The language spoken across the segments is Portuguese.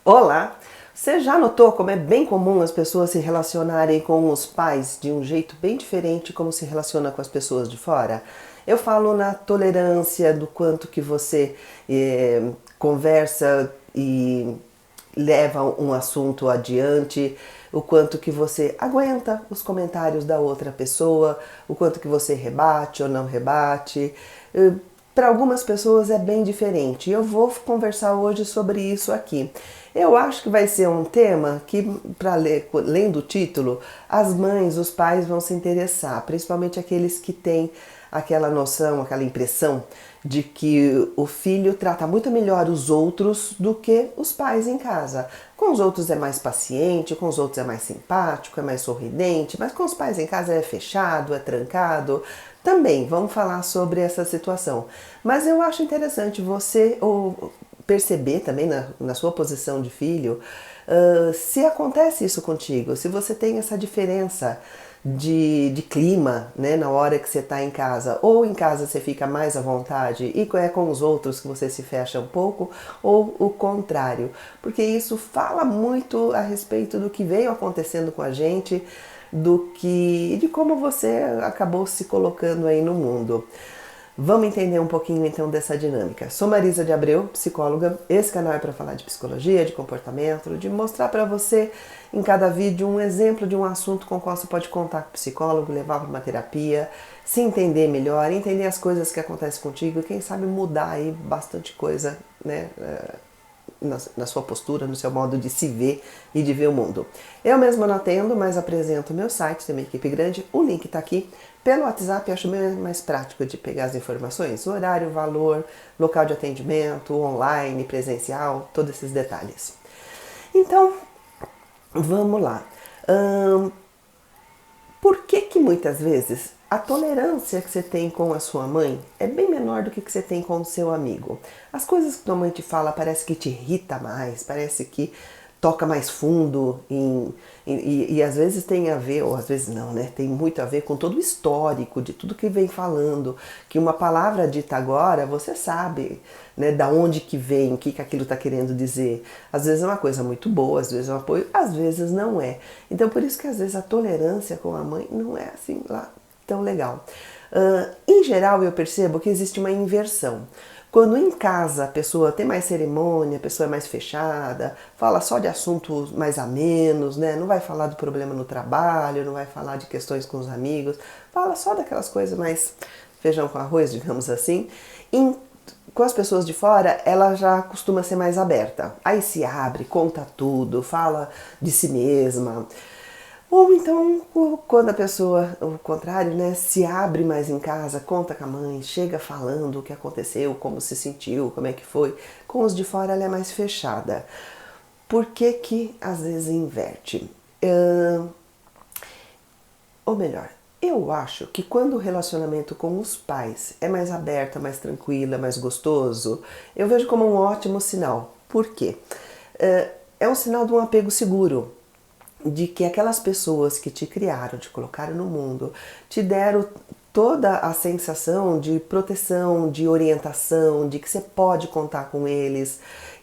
Olá! Você já notou como é bem comum as pessoas se relacionarem com os pais de um jeito bem diferente como se relaciona com as pessoas de fora? Eu falo na tolerância, do quanto que você conversa e leva um assunto adiante, o quanto que você aguenta os comentários da outra pessoa, o quanto que você rebate ou não rebate. Para algumas pessoas é bem diferente. Eu vou conversar hoje sobre isso aqui. Eu acho que vai ser um tema que, para ler, lendo o título, as mães, os pais vão se interessar, principalmente aqueles que têm aquela noção, aquela impressão de que o filho trata muito melhor os outros do que os pais em casa. Com os outros é mais paciente, com os outros é mais simpático, é mais sorridente, mas com os pais em casa é fechado, é trancado. Também vamos falar sobre essa situação. Mas eu acho interessante você perceber também na sua posição de filho, se acontece isso contigo, se você tem essa diferença de clima, né, na hora que você está em casa, ou em casa você fica mais à vontade e é com os outros que você se fecha um pouco, ou o contrário, porque isso fala muito a respeito do que veio acontecendo com a gente, de como você acabou se colocando aí no mundo. Vamos entender um pouquinho então dessa dinâmica. Sou Marisa de Abreu, psicóloga. Esse canal é para falar de psicologia, de comportamento, de mostrar para você em cada vídeo um exemplo de um assunto com o qual você pode contar com o psicólogo, levar para uma terapia, se entender melhor, entender as coisas que acontecem contigo e quem sabe mudar aí bastante coisa, né? Na sua postura, no seu modo de se ver e de ver o mundo. Eu mesma não atendo, mas apresento o meu site, tem uma equipe grande, o link está aqui. Pelo WhatsApp eu acho mais prático de pegar as informações, horário, valor, local de atendimento, online, presencial, todos esses detalhes. Então, vamos lá. Por que muitas vezes a tolerância que você tem com a sua mãe é bem menor do que você tem com o seu amigo? As coisas que tua mãe te fala parece que te irrita mais, parece que toca mais fundo e às vezes tem a ver, ou às vezes não, né? Tem muito a ver com todo o histórico de tudo que vem falando, que uma palavra dita agora, você sabe, né, da onde que vem, o que aquilo está querendo dizer. Às vezes é uma coisa muito boa, às vezes é um apoio, às vezes não é. Então por isso que às vezes a tolerância com a mãe não é assim lá tão legal. Em geral eu percebo que existe uma inversão. Quando em casa a pessoa tem mais cerimônia, a pessoa é mais fechada, fala só de assuntos mais amenos, né? Não vai falar do problema no trabalho, não vai falar de questões com os amigos, fala só daquelas coisas mais feijão com arroz, digamos assim. Com as pessoas de fora, ela já costuma ser mais aberta. Aí se abre, conta tudo, fala de si mesma. Ou então, quando a pessoa, o contrário, né, se abre mais em casa, conta com a mãe, chega falando o que aconteceu, como se sentiu, como é que foi. Com os de fora ela é mais fechada. Por que às vezes inverte? Ou melhor, eu acho que quando o relacionamento com os pais é mais aberto, mais tranquilo, é mais gostoso, eu vejo como um ótimo sinal. Por quê? É um sinal de um apego seguro, de que aquelas pessoas que te criaram, te colocaram no mundo, te deram toda a sensação de proteção, de orientação, de que você pode contar com eles.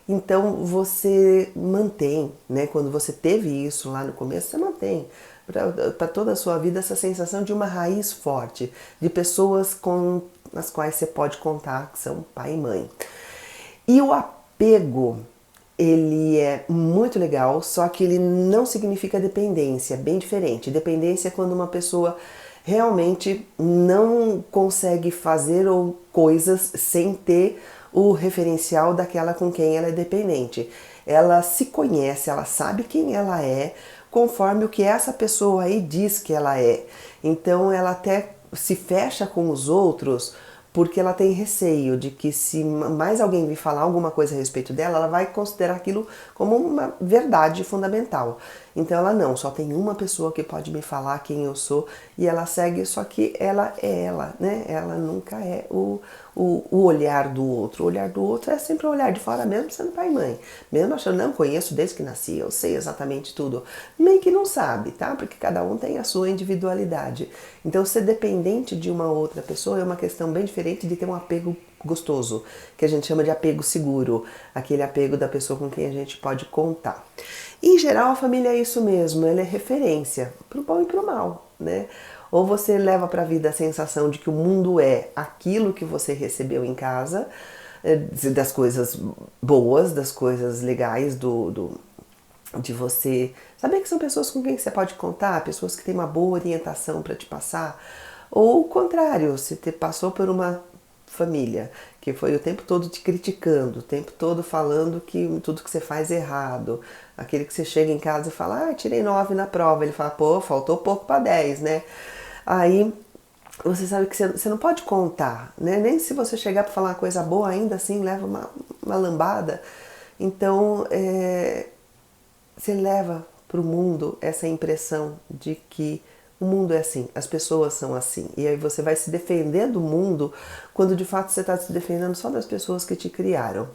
Então você mantém, né? Quando você teve isso lá no começo, você mantém para toda a sua vida essa sensação de uma raiz forte, de pessoas com as quais você pode contar, que são pai e mãe. E o apego, ele é muito legal, só que ele não significa dependência, é bem diferente. Dependência é quando uma pessoa realmente não consegue fazer ou coisas sem ter o referencial daquela com quem ela é dependente. Ela se conhece, ela sabe quem ela é, conforme o que essa pessoa aí diz que ela é. Então ela até se fecha com os outros porque ela tem receio de que se mais alguém vir falar alguma coisa a respeito dela, ela vai considerar aquilo como uma verdade fundamental. Então ela não, só tem uma pessoa que pode me falar quem eu sou e ela segue, só que ela é ela, né? Ela nunca é o olhar do outro. O olhar do outro é sempre o olhar de fora, mesmo sendo pai e mãe. Mesmo achando, não conheço desde que nasci, eu sei exatamente tudo. Meio que não sabe, tá? Porque cada um tem a sua individualidade. Então ser dependente de uma outra pessoa é uma questão bem diferente de ter um apego gostoso, que a gente chama de apego seguro, aquele apego da pessoa com quem a gente pode contar. Em geral, a família é isso mesmo, ela é referência para o bom e para o mal, né? Ou você leva para a vida a sensação de que o mundo é aquilo que você recebeu em casa, das coisas boas, das coisas legais, de você saber que são pessoas com quem você pode contar, pessoas que têm uma boa orientação para te passar, ou o contrário, se te passou por uma família que foi o tempo todo te criticando, o tempo todo falando que tudo que você faz é errado, aquele que você chega em casa e fala, tirei 9 na prova, ele fala, pô, faltou pouco para 10, né? Aí você sabe que você não pode contar, né? Nem se você chegar para falar uma coisa boa, ainda assim leva uma lambada. Então, você leva para o mundo essa impressão de que o mundo é assim, as pessoas são assim. E aí você vai se defender do mundo quando de fato você está se defendendo só das pessoas que te criaram.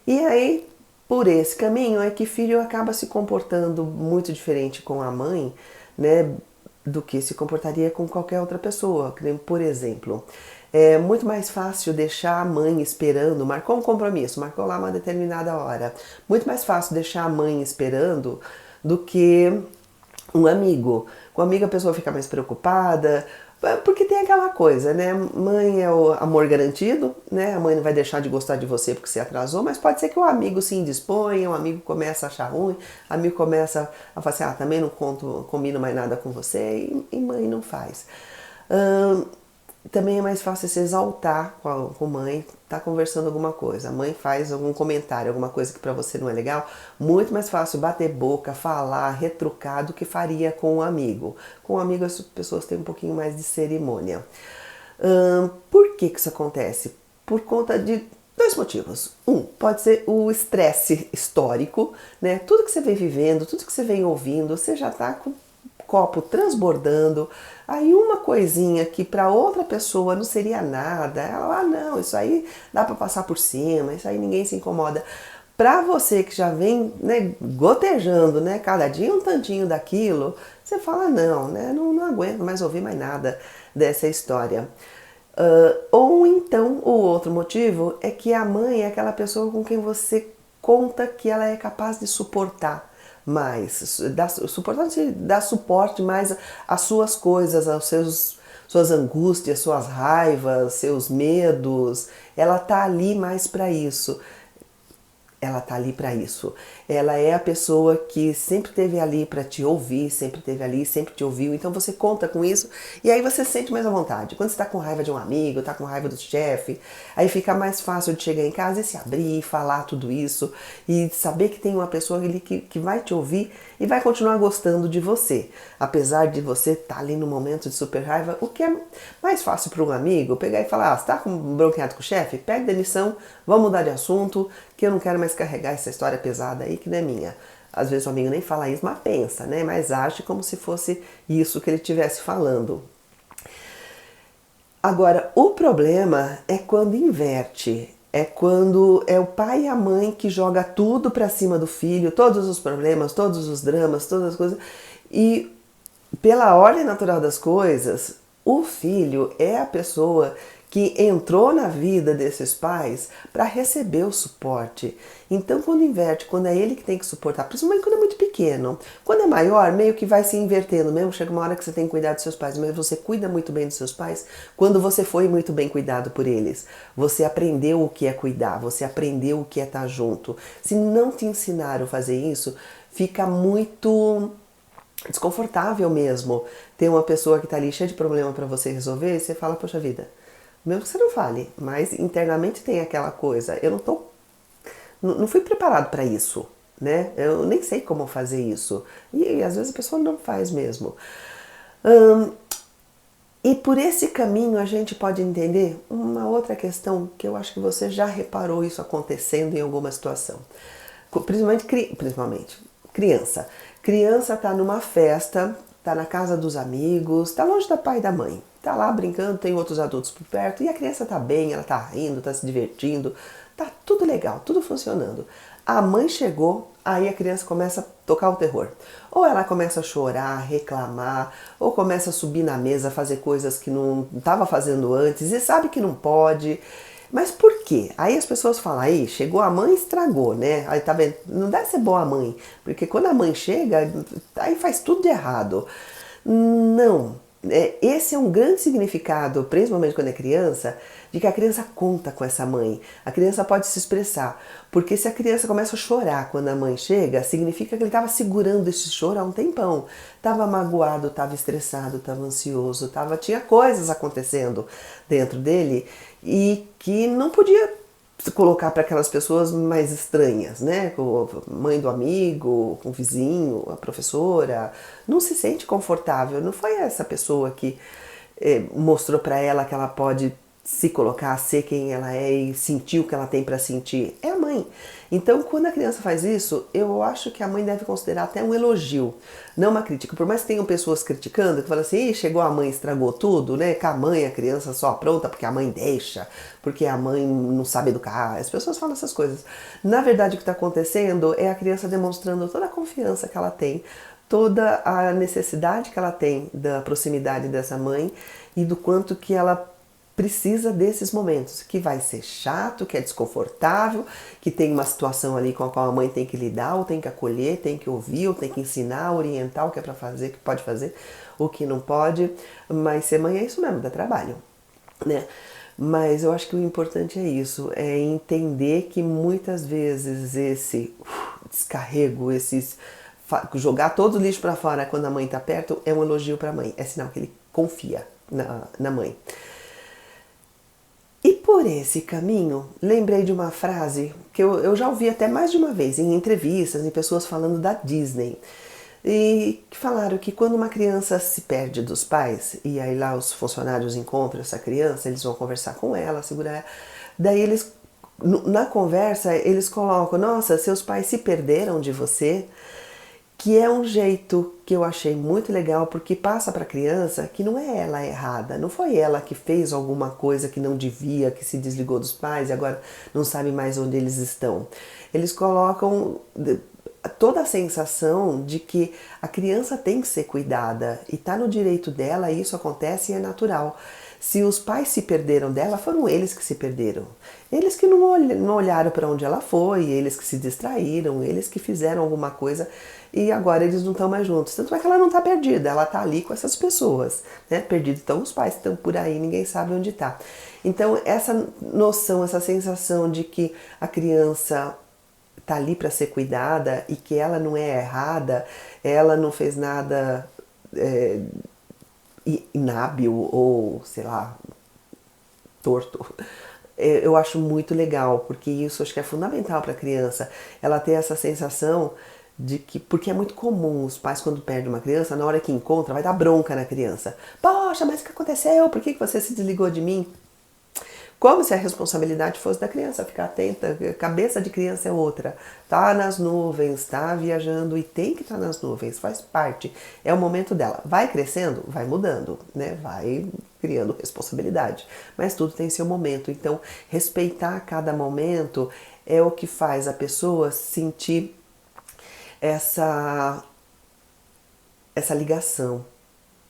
E aí, por esse caminho, é que filho acaba se comportando muito diferente com a mãe, né, do que se comportaria com qualquer outra pessoa. Por exemplo, é muito mais fácil deixar a mãe esperando, marcou um compromisso, marcou lá uma determinada hora. Muito mais fácil deixar a mãe esperando do que um amigo. Com um amigo a pessoa fica mais preocupada, porque tem aquela coisa, né? Mãe é o amor garantido, né? A mãe não vai deixar de gostar de você porque você atrasou, mas pode ser que o amigo se indisponha, o amigo começa a achar ruim, o amigo começa a falar assim, também não combino mais nada com você, e mãe não faz. Também é mais fácil se exaltar com a mãe, tá conversando alguma coisa, a mãe faz algum comentário, alguma coisa que para você não é legal, muito mais fácil bater boca, falar, retrucar do que faria com um amigo. Com um amigo as pessoas têm um pouquinho mais de cerimônia. Por que isso acontece? Por conta de 2 motivos. Pode ser o estresse histórico, né? Tudo que você vem vivendo, tudo que você vem ouvindo, você já tá com copo transbordando, aí uma coisinha que para outra pessoa não seria nada, ela, não, isso aí dá para passar por cima, isso aí ninguém se incomoda. Para você que já vem, né, gotejando, né, cada dia um tantinho daquilo, você fala, não, né, não aguento mais ouvir mais nada dessa história. Ou então, o outro motivo é que a mãe é aquela pessoa com quem você conta que ela é capaz de suportar mais, dar suporte mais às suas coisas, suas angústias, suas raivas, seus medos. Ela tá ali mais para isso. Ela tá ali para isso. Ela é a pessoa que sempre esteve ali para te ouvir, sempre esteve ali, sempre te ouviu. Então você conta com isso e aí você se sente mais à vontade. Quando você está com raiva de um amigo, está com raiva do chefe, aí fica mais fácil de chegar em casa e se abrir, falar tudo isso e saber que tem uma pessoa ali que vai te ouvir e vai continuar gostando de você. Apesar de você estar ali no momento de super raiva, o que é mais fácil para um amigo pegar e falar, você está bronqueado com o chefe? Pede demissão, vamos mudar de assunto, que eu não quero mais carregar essa história pesada aí que não é minha. Às vezes o amigo nem fala isso, mas pensa, né? Mas age como se fosse isso que ele estivesse falando. Agora, o problema é quando inverte. É quando é o pai e a mãe que joga tudo pra cima do filho, todos os problemas, todos os dramas, todas as coisas. E pela ordem natural das coisas, o filho é a pessoa que entrou na vida desses pais para receber o suporte. Então, quando inverte, quando é ele que tem que suportar, principalmente quando é muito pequeno. Quando é maior, meio que vai se invertendo mesmo. Chega uma hora que você tem que cuidar dos seus pais, mas você cuida muito bem dos seus pais quando você foi muito bem cuidado por eles. Você aprendeu o que é cuidar, você aprendeu o que é estar junto. Se não te ensinaram a fazer isso, fica muito desconfortável mesmo ter uma pessoa que está ali cheia de problema para você resolver e você fala, poxa vida, mesmo que você não fale, mas internamente tem aquela coisa, eu não fui preparado para isso, né? Eu nem sei como fazer isso. E às vezes a pessoa não faz mesmo. E por esse caminho a gente pode entender uma outra questão que eu acho que você já reparou isso acontecendo em alguma situação. Principalmente criança. Criança está numa festa, está na casa dos amigos, está longe do pai e da mãe. Está lá brincando, tem outros adultos por perto e a criança está bem, ela está rindo, está se divertindo, está tudo legal, tudo funcionando. A mãe chegou, aí a criança começa a tocar o terror. Ou ela começa a chorar, reclamar, ou começa a subir na mesa, fazer coisas que não estava fazendo antes e sabe que não pode. Mas por quê? Aí as pessoas falam, aí chegou a mãe e estragou, né? Aí tá vendo? Não deve ser boa a mãe, porque quando a mãe chega, aí faz tudo de errado. Não. Esse é um grande significado, principalmente quando é criança, de que a criança conta com essa mãe. A criança pode se expressar. Porque se a criança começa a chorar quando a mãe chega, significa que ele estava segurando esse choro há um tempão. Estava magoado, estava estressado, estava ansioso, tinha coisas acontecendo dentro dele e que não podia se colocar para aquelas pessoas mais estranhas, né? Com a mãe do amigo, com o vizinho, a professora, não se sente confortável. Não foi essa pessoa que mostrou para ela que ela pode se colocar, ser quem ela é e sentir o que ela tem para sentir. É a mãe. Então, quando a criança faz isso, eu acho que a mãe deve considerar até um elogio, não uma crítica. Por mais que tenham pessoas criticando, que falam assim, chegou a mãe, estragou tudo, né? Com a mãe, a criança só apronta porque a mãe deixa, porque a mãe não sabe educar. As pessoas falam essas coisas. Na verdade, o que está acontecendo é a criança demonstrando toda a confiança que ela tem, toda a necessidade que ela tem da proximidade dessa mãe e do quanto que ela precisa desses momentos, que vai ser chato, que é desconfortável, que tem uma situação ali com a qual a mãe tem que lidar, ou tem que acolher, tem que ouvir, ou tem que ensinar, orientar o que é para fazer, o que pode fazer, o que não pode. Mas ser mãe é isso mesmo, dá trabalho, né? Mas eu acho que o importante é isso, é entender que muitas vezes esse descarrego, jogar todo o lixo para fora quando a mãe está perto é um elogio para a mãe, é sinal que ele confia na mãe. E por esse caminho, lembrei de uma frase que eu já ouvi até mais de uma vez em entrevistas, em pessoas falando da Disney. E que falaram que quando uma criança se perde dos pais, e aí lá os funcionários encontram essa criança, eles vão conversar com ela, segurar ela. Daí eles, na conversa, eles colocam, nossa, seus pais se perderam de você, que é um jeito que eu achei muito legal, porque passa para a criança que não é ela errada, não foi ela que fez alguma coisa que não devia, que se desligou dos pais e agora não sabe mais onde eles estão. Eles colocam toda a sensação de que a criança tem que ser cuidada e está no direito dela, e isso acontece e é natural. Se os pais se perderam dela, foram eles que se perderam. Eles que não olharam para onde ela foi, eles que se distraíram, eles que fizeram alguma coisa e agora eles não estão mais juntos. Tanto é que ela não está perdida, ela está ali com essas pessoas, né? Perdidos estão os pais, estão por aí, ninguém sabe onde está. Então essa noção, essa sensação de que a criança está ali para ser cuidada e que ela não é errada, ela não fez nada inábil ou, sei lá, torto. Eu acho muito legal, porque isso acho que é fundamental para a criança, ela ter essa sensação de que, porque é muito comum os pais quando perdem uma criança, na hora que encontra, vai dar bronca na criança. Poxa, mas o que aconteceu? Por que você se desligou de mim? Como se a responsabilidade fosse da criança, ficar atenta, a cabeça de criança é outra. Tá nas nuvens, tá viajando e tem que estar nas nuvens, faz parte. É o momento dela. Vai crescendo, vai mudando, né? Vai criando responsabilidade. Mas tudo tem seu momento. Então, respeitar cada momento é o que faz a pessoa sentir essa ligação,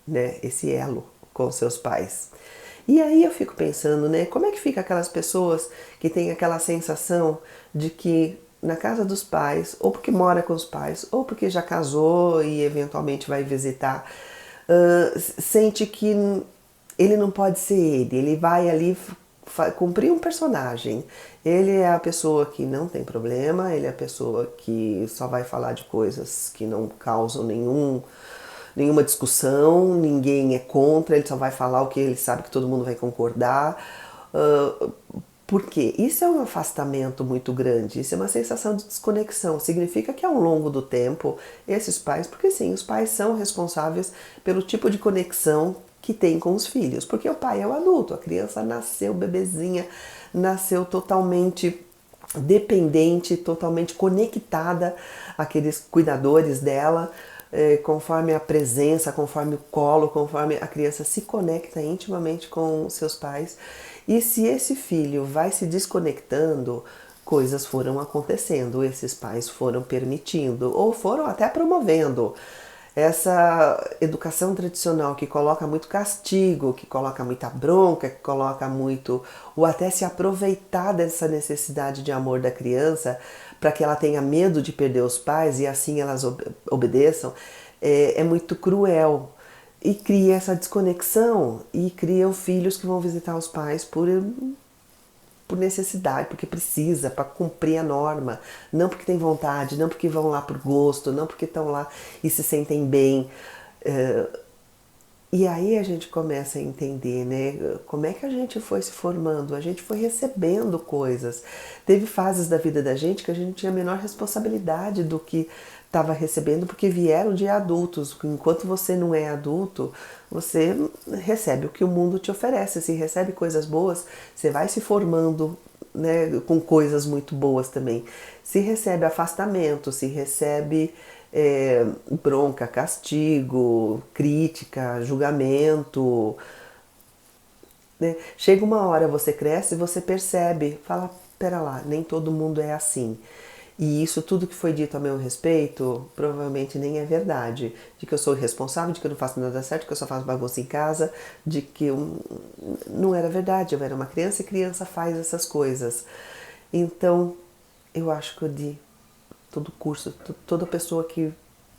né? Esse elo com seus pais. E aí eu fico pensando, né, como é que fica aquelas pessoas que têm aquela sensação de que na casa dos pais, ou porque mora com os pais, ou porque já casou e eventualmente vai visitar, sente que ele não pode ser ele vai ali cumprir um personagem. Ele é a pessoa que não tem problema, ele é a pessoa que só vai falar de coisas que não causam nenhuma discussão, ninguém é contra, ele só vai falar o que ele sabe que todo mundo vai concordar. Por quê? Isso é um afastamento muito grande, isso é uma sensação de desconexão. Significa que ao longo do tempo, esses pais, porque sim, os pais são responsáveis pelo tipo de conexão que tem com os filhos, porque o pai é o adulto, a criança nasceu bebezinha, nasceu totalmente dependente, totalmente conectada àqueles cuidadores dela, conforme a presença, conforme o colo, conforme a criança se conecta intimamente com seus pais. E se esse filho vai se desconectando, coisas foram acontecendo, esses pais foram permitindo ou foram até promovendo. Essa educação tradicional que coloca muito castigo, que coloca muita bronca, que coloca muito, ou até se aproveitar dessa necessidade de amor da criança para que ela tenha medo de perder os pais e assim elas obedeçam, é muito cruel. E cria essa desconexão e criam filhos que vão visitar os pais por necessidade, porque precisa, para cumprir a norma, não porque tem vontade, não porque vão lá por gosto, não porque estão lá e se sentem bem. E aí a gente começa a entender, né, como é que a gente foi se formando, a gente foi recebendo coisas. Teve fases da vida da gente que a gente não tinha a menor responsabilidade do que estava recebendo, porque vieram de adultos. Enquanto você não é adulto, você recebe o que o mundo te oferece. Se recebe coisas boas, você vai se formando, né, com coisas muito boas também. Se recebe afastamento, se recebe bronca, castigo, crítica, julgamento, né? Chega uma hora, você cresce e você percebe, fala, pera lá, nem todo mundo é assim. E isso tudo que foi dito a meu respeito, provavelmente nem é verdade. De que eu sou irresponsável, de que eu não faço nada certo, de que eu só faço bagunça em casa, de que não era verdade, eu era uma criança e criança faz essas coisas. Então, eu acho que todo curso, toda pessoa que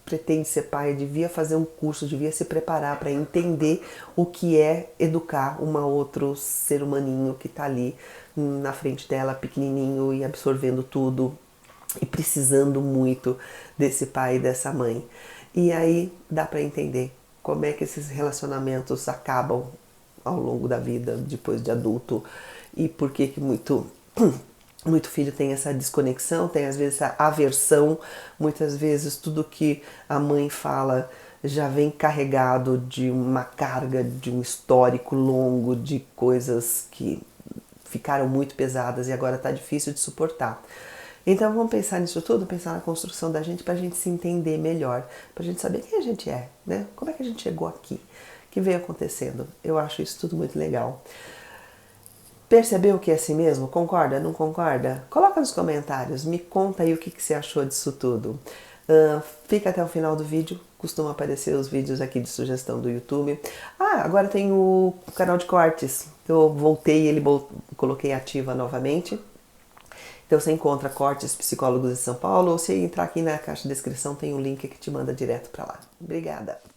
pretende ser pai devia fazer um curso, devia se preparar para entender o que é educar um outro ser humaninho que está ali na frente dela, pequenininho e absorvendo tudo e precisando muito desse pai e dessa mãe. E aí dá para entender como é que esses relacionamentos acabam ao longo da vida, depois de adulto, e por que muito filho tem essa desconexão, tem às vezes essa aversão, muitas vezes tudo que a mãe fala já vem carregado de uma carga, de um histórico longo de coisas que ficaram muito pesadas e agora está difícil de suportar. Então vamos pensar nisso tudo, pensar na construção da gente para a gente se entender melhor, para a gente saber quem a gente é, né? Como é que a gente chegou aqui, o que veio acontecendo. Eu acho isso tudo muito legal. Percebeu o que é assim mesmo? Concorda? Não concorda? Coloca nos comentários, me conta aí o que você achou disso tudo. Fica até o final do vídeo, costuma aparecer os vídeos aqui de sugestão do YouTube. Agora tem o canal de cortes, eu voltei, coloquei ativa novamente. Então você encontra Cortes Psicólogos de São Paulo, ou se entrar aqui na caixa de descrição tem um link que te manda direto para lá. Obrigada!